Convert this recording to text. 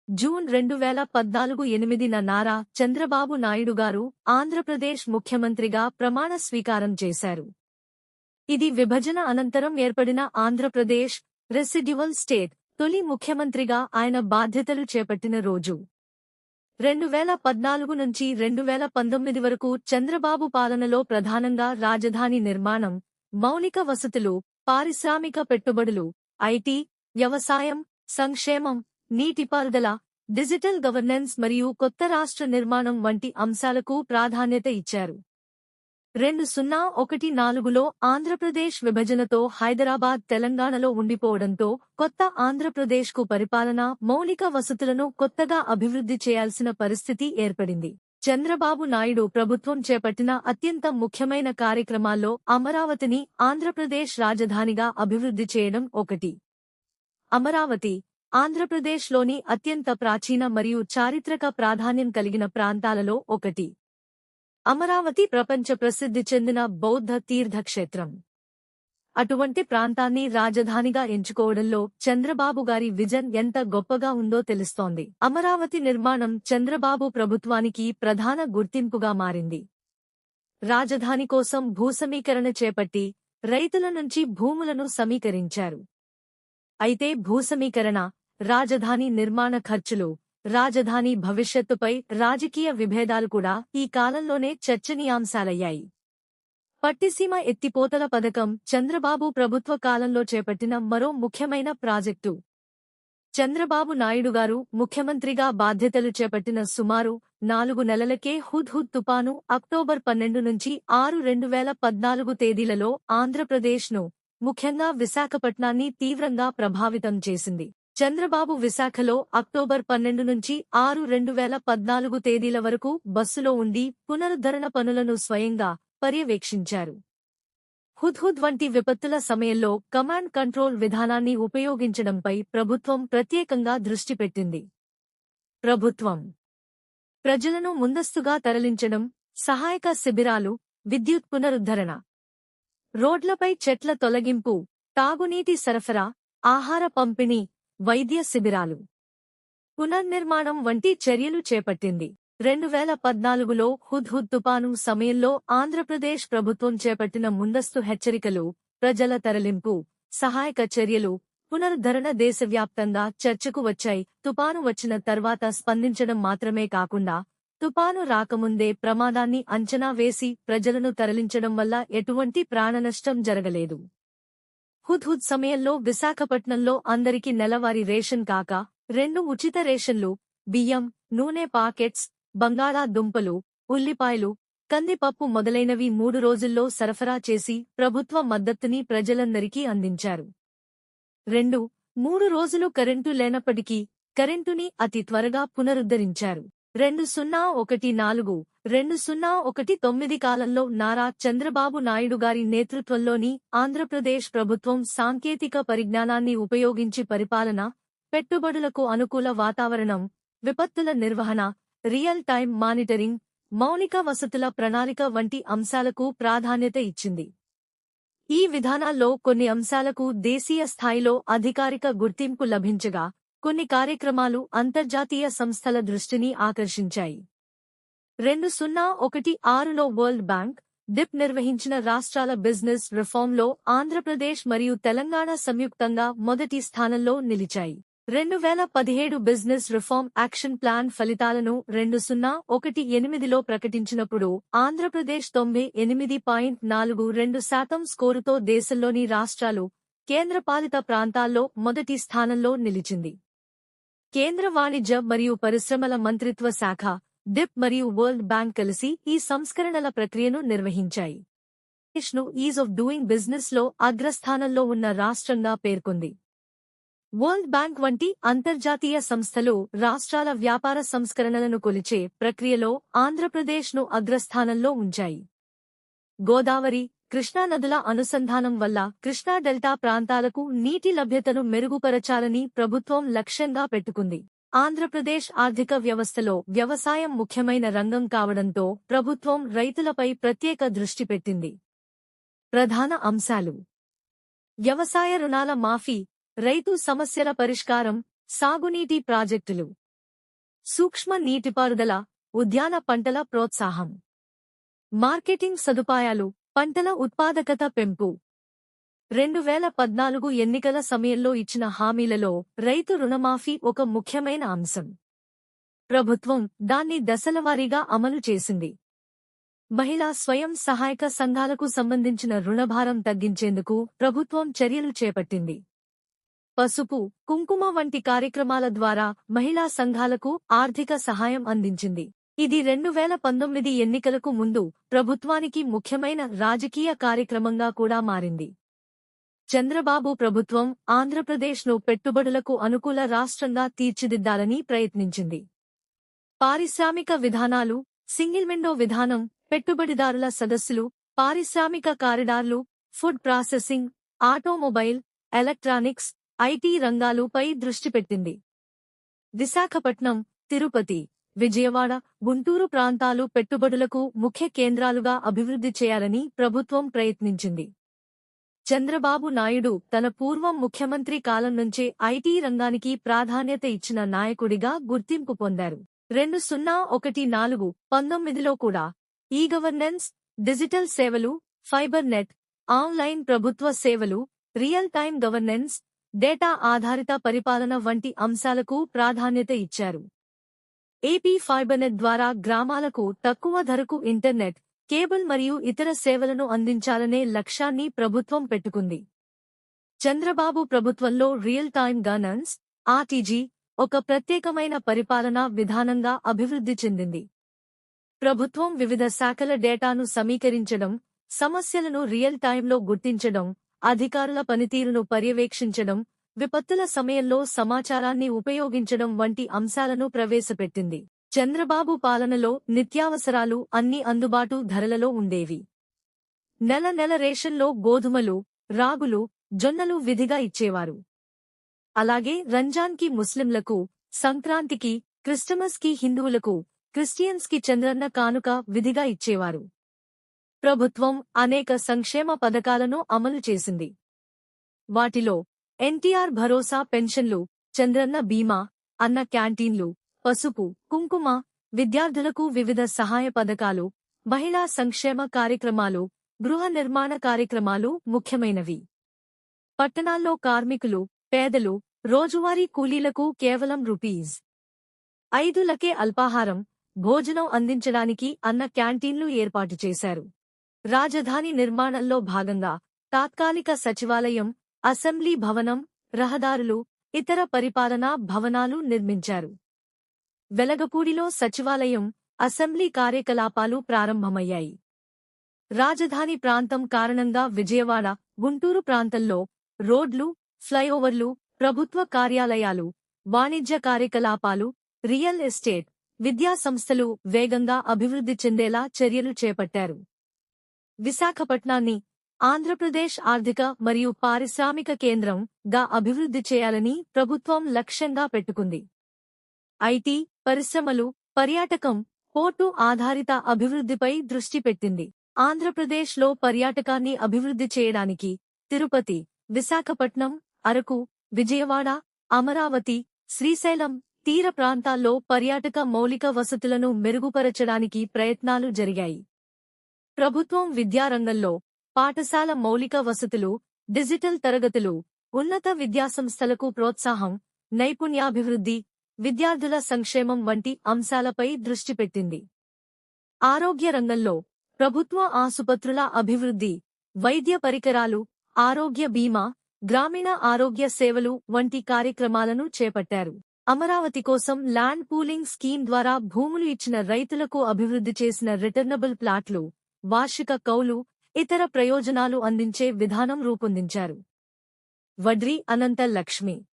June 2014 8న Nara Chandrababu Naidu గారు ఆంధ్రప్రదేశ్ ముఖ్యమంత్రిగా ప్రమాణ స్వీకారం చేశారు. ఇది విభజన అనంతరం ఏర్పడిన ఆంధ్రప్రదేశ్ రెసిడ్యువల్ స్టేట్ తొలి ముఖ్యమంత్రిగా ఆయన బాధ్యతలు చేపట్టిన రోజు. 2014 నుంచి 2019 వరకు చంద్రబాబు పాలనలో ప్రధానంగా రాజధాని నిర్మాణం, మౌలిక వసతులు, పారిశ్రామిక పెట్టుబడులు, ఐటీ, వ్యవసాయం, సంక్షేమం, నీటిపారుదల, డిజిటల్ గవర్నెన్స్ మరియు కొత్త రాష్ట్ర నిర్మాణం వంటి అంశాలకు ప్రాధాన్యత ఇచ్చారు. 2014లో ఆంధ్రప్రదేశ్ విభజనతో హైదరాబాద్ తెలంగాణలో ఉండిపోవడంతో కొత్త ఆంధ్రప్రదేశ్కు పరిపాలన, మౌలిక వసతులను కొత్తగా అభివృద్ధి చేయాల్సిన పరిస్థితి ఏర్పడింది. చంద్రబాబు నాయుడు ప్రభుత్వం చేపట్టిన అత్యంత ముఖ్యమైన కార్యక్రమాల్లో అమరావతిని ఆంధ్రప్రదేశ్ రాజధానిగా అభివృద్ధి చేయడం ఒకటి. అమరావతి ఆంధ్రప్రదేశ్లోని అత్యంత ప్రాచీన మరియు చారిత్రక ప్రాధాన్యం కలిగిన ప్రాంతాలలో ఒకటి. అమరావతి ప్రపంచ ప్రసిద్ధి చెందిన బౌద్ధ తీర్థక్షేత్రం. అటువంటి ప్రాంతాన్ని రాజధానిగా ఎంచుకోవడంలో చంద్రబాబు గారి విజన్ ఎంత గొప్పగా ఉందో తెలుస్తోంది. అమరావతి నిర్మాణం చంద్రబాబు ప్రభుత్వానికి ప్రధాన గుర్తింపుగా మారింది. రాజధాని కోసం భూసమీకరణ చేపట్టి రైతుల నుంచి భూములను సమీకరించారు. అయితే భూసమీకరణ, రాజధాని నిర్మాణ ఖర్చులు, రాజధాని భవిష్యత్తుపై రాజకీయ విభేదాలు కూడా ఈ కాలంలోనే చర్చనీయాంశాలయ్యాయి. పట్టిసీమ ఎత్తిపోతల పథకం చంద్రబాబు ప్రభుత్వ కాలంలో చేపట్టిన మరో ముఖ్యమైన ప్రాజెక్టు. చంద్రబాబు నాయుడు గారు ముఖ్యమంత్రిగా బాధ్యతలు చేపట్టిన సుమారు 4 నెలలకే హుద్హుద్ తుపాను అక్టోబర్ 12 నుంచి 6, 2014 తేదీలలో ఆంధ్రప్రదేశ్ను, ముఖ్యంగా విశాఖపట్నాన్ని తీవ్రంగా ప్రభావితం చేసింది. చంద్రబాబు విశాఖలో అక్టోబర్ 12 నుంచి 6, 2014 తేదీల వరకు బస్సులో ఉండి పునరుద్ధరణ పనులను స్వయంగా పర్యవేక్షించారు. హుద్హుద్ వంటి విపత్తుల సమయంలో కమాండ్ కంట్రోల్ విధానాన్ని ఉపయోగించడంపై ప్రభుత్వం ప్రత్యేకంగా దృష్టి పెట్టింది. ప్రభుత్వం ప్రజలను ముందస్తుగా తరలించడం, సహాయక శిబిరాలు, విద్యుత్ పునరుద్ధరణ, రోడ్లపై చెట్ల తొలగింపు, తాగునీటి సరఫరా, ఆహార పంపిణీ, వైద్య శిబిరాలు, పునర్నిర్మాణం వంటి చర్యలు చేపట్టింది. 2014లో హుద్హుద్ తుపాను సమయంలో ఆంధ్రప్రదేశ్ ప్రభుత్వం చేపట్టిన ముందస్తు హెచ్చరికలు, ప్రజల తరలింపు, సహాయక చర్యలు, పునరుద్ధరణ దేశవ్యాప్తంగా చర్చకు వచ్చాయి. తుపాను వచ్చిన తర్వాత స్పందించడం మాత్రమే కాకుండా తుపాను రాకముందే ప్రమాదాన్ని అంచనా వేసి ప్రజలను తరలించడం వల్ల ఎటువంటి ప్రాణనష్టం జరగలేదు. హుద్హుద్ సమయంలో విశాఖపట్నంలో అందరికీ నెలవారీ రేషన్ కాక 2 ఉచిత రేషన్లు, బియ్యం, నూనె పాకెట్స్, బంగాళాదుంపలు, ఉల్లిపాయలు, కందిపప్పు మొదలైనవి 3 రోజుల్లో సరఫరా చేసి ప్రభుత్వ మద్దతుని ప్రజలందరికీ అందించారు. 2-3 రోజులు కరెంటు లేనప్పటికీ కరెంటుని అతి త్వరగా పునరుద్ధరించారు. 2014-2019 కాలంలో నారా చంద్రబాబు నాయుడు గారి నేతృత్వంలోని ఆంధ్రప్రదేశ్ ప్రభుత్వం సాంకేతిక పరిజ్ఞానాన్ని ఉపయోగించి పరిపాలన, పెట్టుబడులకు అనుకూల వాతావరణం, విపత్తుల నిర్వహణ, రియల్ టైమ్ మానిటరింగ్, మౌలిక వసతుల ప్రణాళిక వంటి అంశాలకు ప్రాధాన్యత ఇచ్చింది. ఈ విధానాల్లో కొన్ని అంశాలకు దేశీయ స్థాయిలో అధికారిక గుర్తింపు లభించగా, కొన్ని కార్యక్రమాలు అంతర్జాతీయ సంస్థల దృష్టిని ఆకర్షించాయి. 2016లో వరల్డ్ బ్యాంక్, డిప్ నిర్వహించిన రాష్ట్రాల బిజినెస్ రిఫార్మ్లో ఆంధ్రప్రదేశ్ మరియు తెలంగాణ సంయుక్తంగా మొదటి స్థానంలో నిలిచాయి. 2017 బిజినెస్ రిఫార్మ్ యాక్షన్ ప్లాన్ ఫలితాలను 2018లో ప్రకటించినప్పుడు ఆంధ్రప్రదేశ్ 98.42% స్కోరుతో దేశంలోని రాష్ట్రాలు, కేంద్రపాలిత ప్రాంతాల్లో మొదటి స్థానంలో నిలిచింది. కేంద్ర వాణిజ్య మరియు పరిశ్రమల మంత్రిత్వ శాఖ, డిప్ మరియు వరల్డ్ బ్యాంక్ కలిసి ఈ సంస్కరణల ప్రక్రియను నిర్వహించాయి. దేశ్ను ఈజ్ ఆఫ్ డూయింగ్ బిజినెస్ లో అగ్రస్థానంలో ఉన్న రాష్ట్రంగా పేర్కొంది. వరల్డ్ బ్యాంక్ వంటి అంతర్జాతీయ సంస్థలు రాష్ట్రాల వ్యాపార సంస్కరణలను కొలిచే ప్రక్రియలో ఆంధ్రప్రదేశ్ను అగ్రస్థానంలో ఉంచాయి. గోదావరి, కృష్ణా నదుల అనుసంధానం వల్ల కృష్ణా డెల్టా ప్రాంతాలకు నీటి లభ్యతను మెరుగుపరచాలని ప్రభుత్వం లక్ష్యంగా పెట్టుకుంది. ఆంధ్రప్రదేశ్ ఆర్థిక వ్యవస్థలో వ్యవసాయం ముఖ్యమైన రంగం కావడంతో ప్రభుత్వం రైతులపై ప్రత్యేక దృష్టి పెట్టింది. ప్రధాన అంశాలు: వ్యవసాయ రుణాల మాఫీ, రైతు సమస్యల పరిష్కారం, సాగునీటి ప్రాజెక్టులు. సూక్ష్మ నీటిపారుదల, ఉద్యాన పంటల ప్రోత్సాహం, మార్కెటింగ్ సదుపాయాలు, పంటల ఉత్పాదకత పెంపు. 2014 ఎన్నికల సమయంలో ఇచ్చిన హామీలలో రైతు రుణమాఫీ ఒక ముఖ్యమైన అంశం. ప్రభుత్వం దాన్ని దశలవారీగా అమలు చేసింది. మహిళా స్వయం సహాయక సంఘాలకు సంబంధించిన రుణభారం తగ్గించేందుకు ప్రభుత్వం చర్యలు చేపట్టింది. పసుపు, కుంకుమ వంటి కార్యక్రమాల ద్వారా మహిళా సంఘాలకు ఆర్థిక సహాయం అందించింది. ఇది 2019 ఎన్నికలకు ముందు ప్రభుత్వానికి ముఖ్యమైన రాజకీయ కార్యక్రమంగా కూడా మారింది. చంద్రబాబు ప్రభుత్వం ఆంధ్రప్రదేశ్ను పెట్టుబడులకు అనుకూల రాష్ట్రంగా తీర్చిదిద్దాలని ప్రయత్నించింది. పారిశ్రామిక విధానాలు, సింగిల్ విండో విధానం, పెట్టుబడిదారుల సదస్సులు, పారిశ్రామిక కారిడార్లు, food processing, automobile, electronics, IT రంగాలపై దృష్టి పెట్టింది. విశాఖపట్నం, తిరుపతి, విజయవాడ, గుంటూరు ప్రాంతాలు పెట్టుబడులకు ముఖ్య కేంద్రాలుగా అభివృద్ధి చేయాలని ప్రభుత్వం ప్రయత్నించింది. చంద్రబాబు నాయుడు తన పూర్వం ముఖ్యమంత్రి కాలం నుంచే ఐటీ రంగానికి ప్రాధాన్యత ఇచ్చిన నాయకుడిగా గుర్తింపు పొందారు. 2014-19లో కూడా ఈ-గవర్నెన్స్, డిజిటల్ సేవలు, ఫైబర్ నెట్, ఆన్లైన్ ప్రభుత్వ సేవలు, రియల్ టైమ్ గవర్నెన్స్, డేటా ఆధారిత పరిపాలన వంటి అంశాలకు ప్రాధాన్యత ఇచ్చారు. ఏపీ ఫైబర్నెట్ ద్వారా గ్రామాలకు తక్కువ ధరకు ఇంటర్నెట్, కేబుల్ మరియు ఇతర సేవలను అందించాలనే లక్ష్యాన్ని ప్రభుత్వం పెట్టుకుంది. చంద్రబాబు ప్రభుత్వంలో రియల్ టైమ్ గవర్నెన్స్, ఆర్టీజీ, ఒక ప్రత్యేకమైన పరిపాలనా విధానంగా అభివృద్ధి చెందింది. ప్రభుత్వం వివిధ శాఖల డేటాను సమీకరించడం, సమస్యలను రియల్ టైంలో గుర్తించడం, అధికారుల పనితీరును పర్యవేక్షించడం, విపత్తుల సమయంలో సమాచారాన్ని ఉపయోగించడం వంటి అంశాలను ప్రవేశపెట్టింది. చంద్రబాబు పాలనలో నిత్యావసరాలు అన్ని అందుబాటు ధరలలో ఉండేవి. నెల రేషన్లో గోధుమలు, రాగులు, జొన్నలు విధిగా ఇచ్చేవారు. అలాగే రంజాన్కి ముస్లింలకు, సంక్రాంతికి, క్రిస్టమస్కి హిందువులకు, క్రిస్టియన్స్కి చంద్రన్న కానుక విధిగా ఇచ్చేవారు. ప్రభుత్వం అనేక సంక్షేమ పథకాలను అమలు చేసింది. వాటిలో ఎన్టీఆర్ భరోసా పెన్షన్లు, చంద్రన్న బీమా, అన్న క్యాంటీన్లు, పసుపు, కుంకుమ, విద్యార్థులకు వివిధ సహాయ పథకాలు, మహిళా సంక్షేమ కార్యక్రమాలు, గృహ నిర్మాణ కార్యక్రమాలు ముఖ్యమైనవి. పట్టణాల్లో కార్మికులు, పేదలు, రోజువారీ కూలీలకు కేవలం రూ.5 అల్పాహారం, భోజనం అందించడానికి అన్న క్యాంటీన్లు ఏర్పాటు చేశారు. రాజధాని నిర్మాణంలో భాగంగా తాత్కాలిక సచివాలయం, అసెంబ్లీ భవనం, రహదారులు, ఇతర పరిపాలనా భవనాలు నిర్మించారు. వెలగపూడిలో సచివాలయం, అసెంబ్లీ కార్యకలాపాలు ప్రారంభమయ్యాయి. రాజధాని ప్రాంతం కారణంగా విజయవాడ, గుంటూరు ప్రాంతంలో రోడ్లు, ఫ్లైఓవర్లు, ప్రభుత్వ కార్యాలయాలు, వాణిజ్య కార్యకలాపాలు, రియల్ ఎస్టేట్, విద్యా సంస్థలు వేగంగా అభివృద్ధి చెందేలా చర్యలు చేపట్టారు. విశాఖపట్నాన్ని ఆంధ్రప్రదేశ్ ఆర్థిక మరియు పారిశ్రామిక కేంద్రం గా అభివృద్ధి చేయాలని ప్రభుత్వం లక్ష్యంగా పెట్టుకుంది. ఐటీ, పరిశ్రమలు, పర్యాటకం, పోర్టు ఆధారిత అభివృద్ధిపై దృష్టి పెట్టింది. ఆంధ్రప్రదేశ్లో పర్యాటకాన్ని అభివృద్ధి చేయడానికి తిరుపతి, విశాఖపట్నం, అరకు, విజయవాడ, అమరావతి, శ్రీశైలం తీర ప్రాంతాల్లో పర్యాటక మౌలిక వసతులను మెరుగుపరచడానికి ప్రయత్నాలు జరిగాయి. ప్రభుత్వం విద్యారంగంలో పాఠశాల మౌలిక వసతులు, డిజిటల్ తరగతులు, ఉన్నత విద్యాసంస్థలకు ప్రోత్సాహం, నైపుణ్యాభివృద్ధి, విద్యార్థుల సంక్షేమం వంటి అంశాలపై దృష్టి పెట్టింది. ఆరోగ్య రంగంలో ప్రభుత్వ ఆసుపత్రుల అభివృద్ధి, వైద్య పరికరాలు, ఆరోగ్య బీమా, గ్రామీణ ఆరోగ్య సేవలు వంటి కార్యక్రమాలను చేపట్టారు. అమరావతి కోసం ల్యాండ్ పూలింగ్ స్కీమ్ ద్వారా భూములు ఇచ్చిన రైతులకు అభివృద్ధి చేసిన రిటర్నబుల్ ప్లాట్లు, వార్షిక కౌలు, ఇతర ప్రయోజనాలు అందించే విధానం రూపొందించారు. వడ్రీ అనంత లక్ష్మి